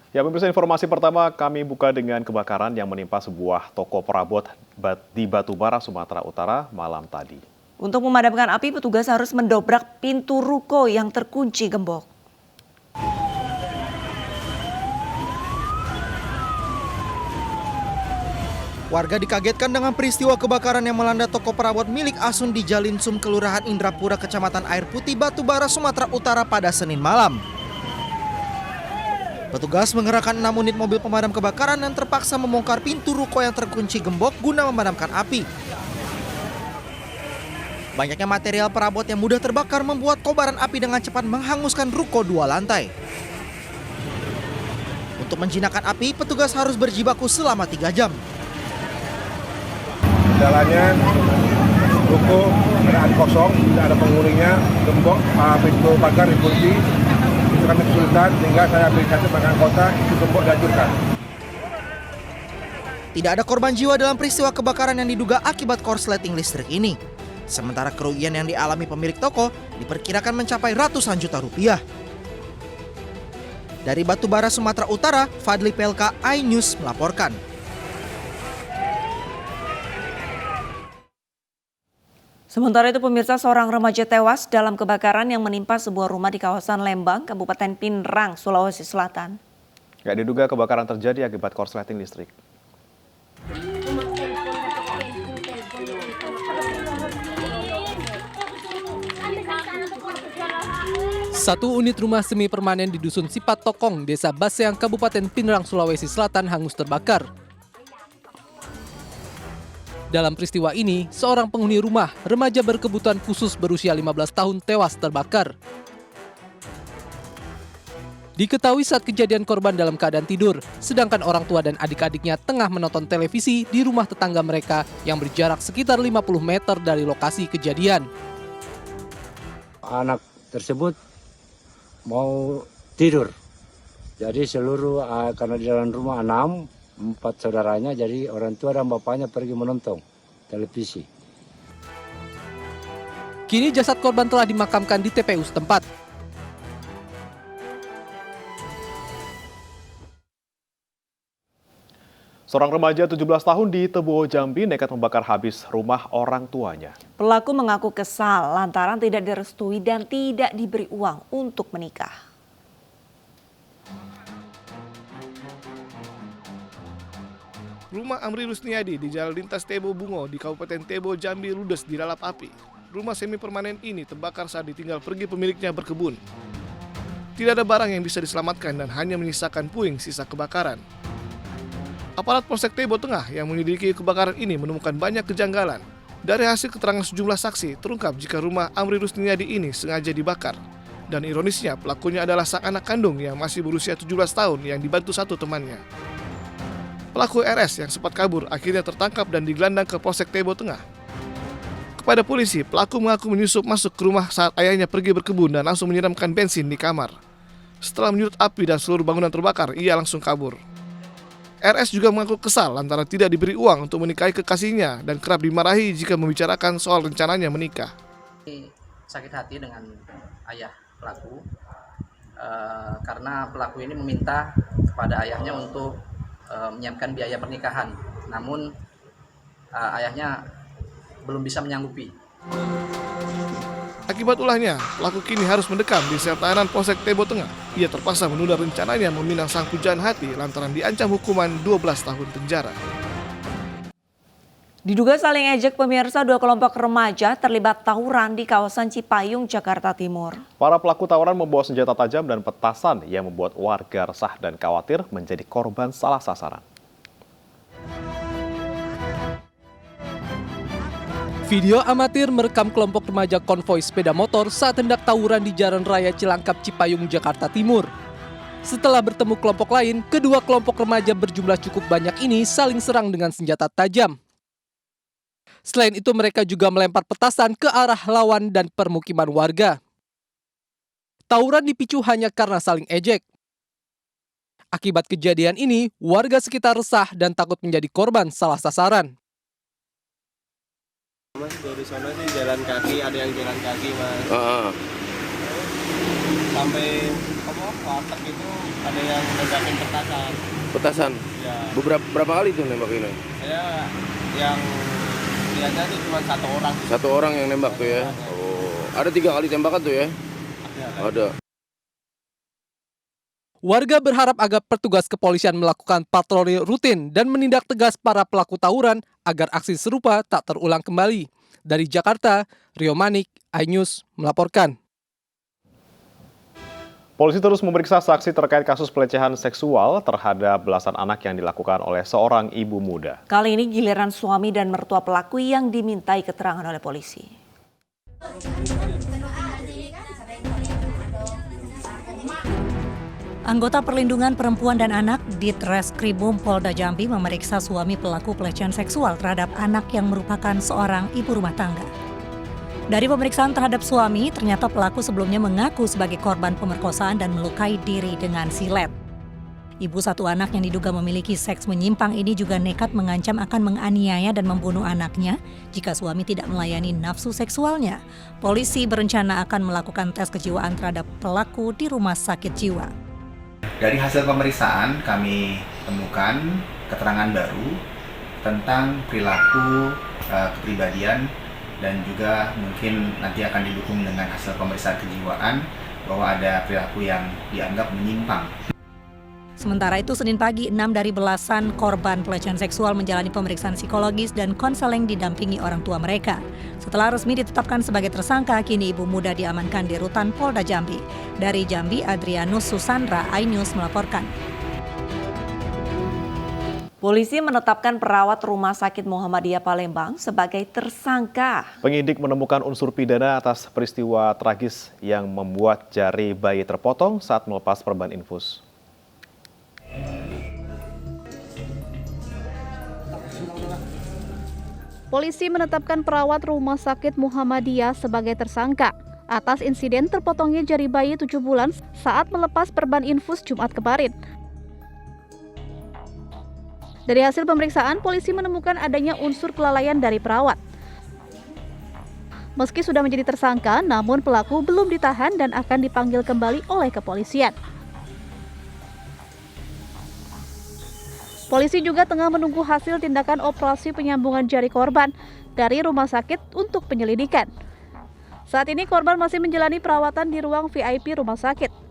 Ya, pemirsa, informasi pertama kami buka dengan kebakaran yang menimpa sebuah toko perabot di Batubara, Sumatera Utara malam tadi. Untuk memadamkan api, petugas harus mendobrak pintu ruko yang terkunci gembok. Warga dikagetkan dengan peristiwa kebakaran yang melanda toko perabot milik Asun di Jalinsum, Kelurahan Indrapura, Kecamatan Air Putih, Batubara, Sumatera Utara pada Senin malam. Petugas mengerahkan 6 unit mobil pemadam kebakaran dan terpaksa membongkar pintu ruko yang terkunci gembok guna memadamkan api. Banyaknya material perabot yang mudah terbakar membuat kobaran api dengan cepat menghanguskan ruko 2 lantai. Untuk menjinakkan api, petugas harus berjibaku selama 3 jam. Jalannya ruko keadaan kosong, tidak ada penghuninya, gembok pintu pagar dikunci. Itu kami kesulitan sehingga saya beri satu bagian kota, itu gembok dihancurkan. Tidak ada korban jiwa dalam peristiwa kebakaran yang diduga akibat korsleting listrik ini. Sementara kerugian yang dialami pemilik toko diperkirakan mencapai ratusan juta rupiah. Dari Batubara, Sumatera Utara, Fadli PLK iNews melaporkan. Sementara itu, pemirsa, seorang remaja tewas dalam kebakaran yang menimpa sebuah rumah di kawasan Lembang, Kabupaten Pinrang, Sulawesi Selatan. Ya, diduga kebakaran terjadi akibat korsleting listrik. Satu unit rumah semi permanen di Dusun Sipat Tokong, Desa Baseang, Kabupaten Pinrang, Sulawesi Selatan hangus terbakar. Dalam peristiwa ini, seorang penghuni rumah, remaja berkebutuhan khusus berusia 15 tahun tewas terbakar. Diketahui saat kejadian korban dalam keadaan tidur, sedangkan orang tua dan adik-adiknya tengah menonton televisi di rumah tetangga mereka yang berjarak sekitar 50 meter dari lokasi kejadian. Anak tersebut mau tidur, jadi seluruh karena di dalam rumah 4 saudaranya, jadi orang tua dan bapaknya pergi menonton televisi. Kini jasad korban telah dimakamkan di TPU setempat. Seorang remaja 17 tahun di Tebo, Jambi nekat membakar habis rumah orang tuanya. Pelaku mengaku kesal lantaran tidak direstui dan tidak diberi uang untuk menikah. Rumah Amri Rusniadi di Jalan Lintas Tebo Bungo di Kabupaten Tebo, Jambi ludes dilalap api. Rumah semi permanen ini terbakar saat ditinggal pergi pemiliknya berkebun. Tidak ada barang yang bisa diselamatkan dan hanya menyisakan puing sisa kebakaran. Aparat Polsek Tebo Tengah yang menyelidiki kebakaran ini menemukan banyak kejanggalan. Dari hasil keterangan sejumlah saksi, terungkap jika rumah Amri Rusniadi ini sengaja dibakar. Dan ironisnya, pelakunya adalah sang anak kandung yang masih berusia 17 tahun yang dibantu satu temannya. Pelaku RS yang sempat kabur akhirnya tertangkap dan digelandang ke Polsek Tebo Tengah. Kepada polisi, pelaku mengaku menyusup masuk ke rumah saat ayahnya pergi berkebun dan langsung menyiramkan bensin di kamar. Setelah menyulut api dan seluruh bangunan terbakar, ia langsung kabur. RS juga mengaku kesal lantaran tidak diberi uang untuk menikahi kekasihnya dan kerap dimarahi jika membicarakan soal rencananya menikah. Sakit hati dengan ayah pelaku karena pelaku ini meminta kepada ayahnya untuk menyiapkan biaya pernikahan, namun ayahnya belum bisa menyanggupi. Akibat ulahnya, pelaku kini harus mendekam di sel tahanan Polsek Tebo Tengah. Ia terpaksa menunda rencananya meminang sang pujaan hati lantaran diancam hukuman 12 tahun penjara. Diduga saling ejek, pemirsa, 2 kelompok remaja terlibat tawuran di kawasan Cipayung, Jakarta Timur. Para pelaku tawuran membawa senjata tajam dan petasan yang membuat warga resah dan khawatir menjadi korban salah sasaran. Video amatir merekam kelompok remaja konvoi sepeda motor saat hendak tawuran di Jalan Raya Cilangkap, Cipayung, Jakarta Timur. Setelah bertemu kelompok lain, kedua kelompok remaja berjumlah cukup banyak ini saling serang dengan senjata tajam. Selain itu, mereka juga melempar petasan ke arah lawan dan permukiman warga. Tawuran dipicu hanya karena saling ejek. Akibat kejadian ini, warga sekitar resah dan takut menjadi korban salah sasaran. Mas, dari sana sih jalan kaki, ada yang jalan kaki, Mas. sampai warteg itu ada yang ledakin petasan. Petasan? Ya. Berapa kali tuh nembak ini? Saya yang lihatnya itu cuma satu orang. Satu orang yang nembak tuh ya? Oh, ada 3 kali tembakan tuh ya? Ada. Warga berharap agar petugas kepolisian melakukan patroli rutin dan menindak tegas para pelaku tawuran agar aksi serupa tak terulang kembali. Dari Jakarta, Rio Manik, iNews melaporkan. Polisi terus memeriksa saksi terkait kasus pelecehan seksual terhadap belasan anak yang dilakukan oleh seorang ibu muda. Kali ini giliran suami dan mertua pelaku yang dimintai keterangan oleh polisi. Anggota Perlindungan Perempuan dan Anak Ditreskrimum Polda Jambi memeriksa suami pelaku pelecehan seksual terhadap anak yang merupakan seorang ibu rumah tangga. Dari pemeriksaan terhadap suami, ternyata pelaku sebelumnya mengaku sebagai korban pemerkosaan dan melukai diri dengan silet. Ibu satu anak yang diduga memiliki seks menyimpang ini juga nekat mengancam akan menganiaya dan membunuh anaknya jika suami tidak melayani nafsu seksualnya. Polisi berencana akan melakukan tes kejiwaan terhadap pelaku di rumah sakit jiwa. Dari hasil pemeriksaan kami temukan keterangan baru tentang perilaku kepribadian dan juga mungkin nanti akan didukung dengan hasil pemeriksaan kejiwaan bahwa ada perilaku yang dianggap menyimpang. Sementara itu, Senin pagi, 6 dari belasan korban pelecehan seksual menjalani pemeriksaan psikologis dan konseling didampingi orang tua mereka. Setelah resmi ditetapkan sebagai tersangka, kini ibu muda diamankan di Rutan Polda Jambi. Dari Jambi, Adrianus Susandra, iNews melaporkan. Polisi menetapkan perawat Rumah Sakit Muhammadiyah Palembang sebagai tersangka. Penyidik menemukan unsur pidana atas peristiwa tragis yang membuat jari bayi terpotong saat melepas perban infus. Polisi menetapkan perawat Rumah Sakit Muhammadiyah sebagai tersangka atas insiden terpotongnya jari bayi 7 bulan saat melepas perban infus Jumat kemarin. Dari hasil pemeriksaan, polisi menemukan adanya unsur kelalaian dari perawat. Meski sudah menjadi tersangka, namun pelaku belum ditahan dan akan dipanggil kembali oleh kepolisian. Polisi juga tengah menunggu hasil tindakan operasi penyambungan jari korban dari rumah sakit untuk penyelidikan. Saat ini korban masih menjalani perawatan di ruang VIP rumah sakit.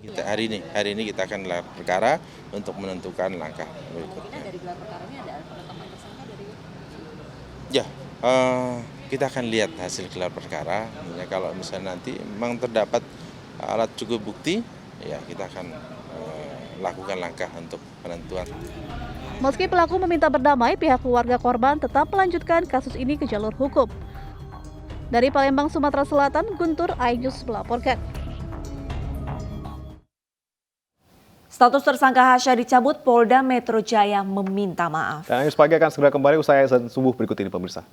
Hari ini kita akan gelar perkara untuk menentukan langkah berikutnya. Dari gelar perkaranya ada penetapan tersangka dari? Ya, kita akan lihat hasil gelar perkara. Kalau misalnya nanti memang terdapat alat cukup bukti, ya kita akan lakukan langkah untuk penentuan. Meski pelaku meminta berdamai, pihak keluarga korban tetap melanjutkan kasus ini ke jalur hukum. Dari Palembang, Sumatera Selatan, Guntur, iNews melaporkan. Status tersangka Hasya dicabut, Polda Metro Jaya meminta maaf. Dan Inews Pagi akan segera kembali usai azan subuh berikut ini pemirsa.